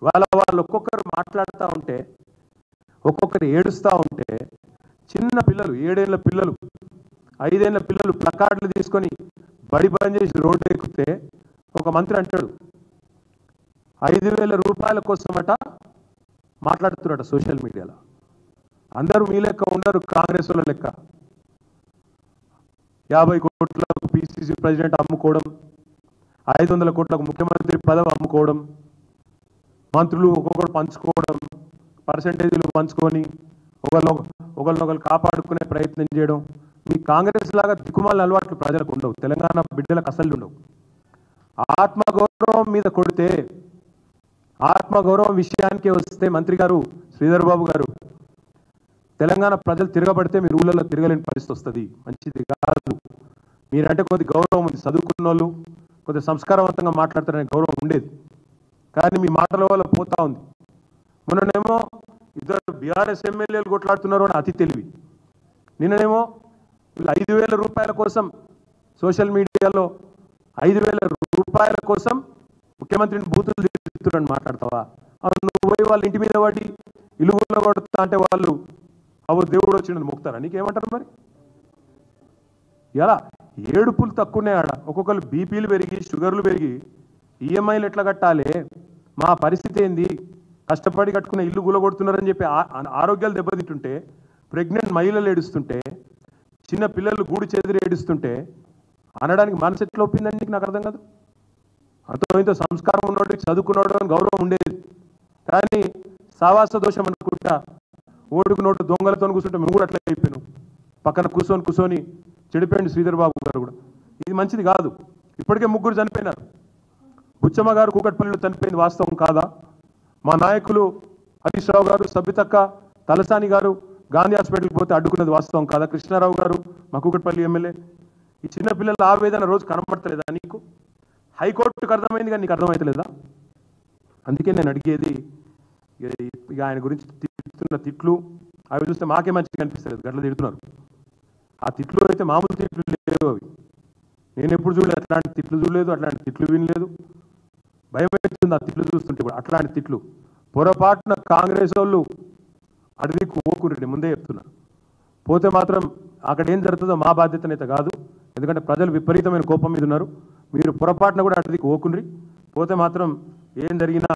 వాళ్ళు ఒక్కొక్కరు మాట్లాడుతూ ఉంటే, ఒక్కొక్కరు ఏడుస్తూ ఉంటే, చిన్న పిల్లలు 7 ఏళ్ల పిల్లలు 5 ఏళ్ల పిల్లలు ప్లకార్డులు తీసుకొని బడి బంద్ చేసి రోడ్డు ఎక్కితే ఒక మంత్రి అంటాడు 5,000 రూపాయల కోసమట మాట్లాడుతున్నారట సోషల్ మీడియాలో. అందరూ మీ లెక్క ఉండరు, కాంగ్రెస్ వాళ్ళ లెక్క 50 కోట్లకు పిసిసి ప్రెసిడెంట్ అమ్ముకోవడం, 500 కోట్లకు ముఖ్యమంత్రి పదవి అమ్ముకోవడం, మంత్రులు ఒక్కొక్కరు పంచుకోవడం, పర్సంటేజీలు పంచుకొని ఒకరినొకరు కాపాడుకునే ప్రయత్నం చేయడం. మీ కాంగ్రెస్ లాగా దిక్కుమాల అలవాట్లు ప్రజలకు ఉండవు, తెలంగాణ బిడ్డలకు అసలు ఉండవు. ఆత్మగౌరవం మీద కొడితే, ఆత్మగౌరవం విషయానికి వస్తే మంత్రి గారు శ్రీధర్ బాబు గారు, తెలంగాణ ప్రజలు తిరగబడితే మీరు ఊళ్ళలో తిరగలేని పరిస్థితి వస్తుంది. మంచిది కాదు. మీరంటే కొద్ది గౌరవం ఉంది, చదువుకున్న వాళ్ళు కొద్ది సంస్కారవంతంగా మాట్లాడతారనే గౌరవం ఉండేది. కానీ మీ మాటల వల్ల పోతా ఉంది. మొన్ననేమో ఇద్దరు బీఆర్ఎస్ ఎమ్మెల్యేలు కొట్లాడుతున్నారు అని అతి తెలివి. నిన్ననేమో వీళ్ళు 5,000 రూపాయల కోసం సోషల్ మీడియాలో 5,000 రూపాయల కోసం ముఖ్యమంత్రిని బూతులు తిరుగుతున్నారని మాట్లాడతావా? నువ్వు పోయి వాళ్ళ ఇంటి మీద వాటి ఇలుగుల్లో కొడతా అంటే వాళ్ళు అవు దేవుడు వచ్చినది మొక్కుతారా? నీకేమంటారు మరి? ఎలా ఏడుపులు తక్కువనే ఆడ, ఒక్కొక్కరు బీపీలు పెరిగి షుగర్లు పెరిగి ఈఎంఐలు ఎట్లా కట్టాలి, మా పరిస్థితి ఏంది, కష్టపడి కట్టుకున్న ఇల్లు గులగొడుతున్నారని చెప్పి ఆరోగ్యాలు దెబ్బతింటుంటే, ప్రెగ్నెంట్ మహిళలు ఏడుస్తుంటే, చిన్న పిల్లలు గూడు చెదిరి ఏడుస్తుంటే అనడానికి మనసు ఎట్లా ఒప్పిందండి? నాకు అర్థం కాదు. అంతో ఇంత సంస్కారం ఉన్నోడు, చదువుకున్నాడు అని గౌరవం ఉండేది. కానీ సావాస దోషం అనుకుంటా ఓడుకు నోటు దొంగలతో కూర్చుంటే మేము కూడా అట్లా అయిపోయాను. పక్కన కూర్చొని చెడిపోయింది శ్రీధర్ బాబు గారు కూడా. ఇది మంచిది కాదు. ఇప్పటికే 3 చనిపోయినారు. బుచ్చమ్మ గారు కూకట్పల్లిలో చనిపోయింది వాస్తవం కాదా? మా నాయకులు హరీష్ రావు గారు, సబితక్క, తలసాని గారు గాంధీ హాస్పిటల్కి పోతే అడ్డుకున్నది వాస్తవం కాదా? కృష్ణారావు గారు మా కూకట్పల్లి ఎమ్మెల్యే. ఈ చిన్నపిల్లల ఆవేదన రోజు కనబడతలేదా నీకు? హైకోర్టుకు అర్థమైంది కానీ నీకు అర్థమవుతలేదా? అందుకే నేను అడిగేది, ఇక ఆయన గురించి తిట్టుతున్న తిట్లు అవి చూస్తే మాకే మంచిగా అనిపిస్తలేదు. గట్ల తిడుతున్నారు. ఆ తిట్లు అయితే మామూలు తిట్లు లేవు. అవి నేను ఎప్పుడు చూడలేదు, అట్లాంటి తిట్లు చూడలేదు, అట్లాంటి తిట్లు వినలేదు. భయం అవుతుంది ఆ తిట్లు చూస్తుంటే కూడా. అట్లాంటి తిట్లు పొరపాటున కాంగ్రెస్ వాళ్ళు అడవికి ఓకురండి, ముందే చెప్తున్నా. పోతే మాత్రం అక్కడ ఏం జరుగుతుందో మా బాధ్యతనైతే కాదు. ఎందుకంటే ప్రజలు విపరీతమైన కోపం మీద ఉన్నారు. మీరు పొరపాటున కూడా అడవికి ఓకుండ్రి. పోతే మాత్రం ఏం జరిగినా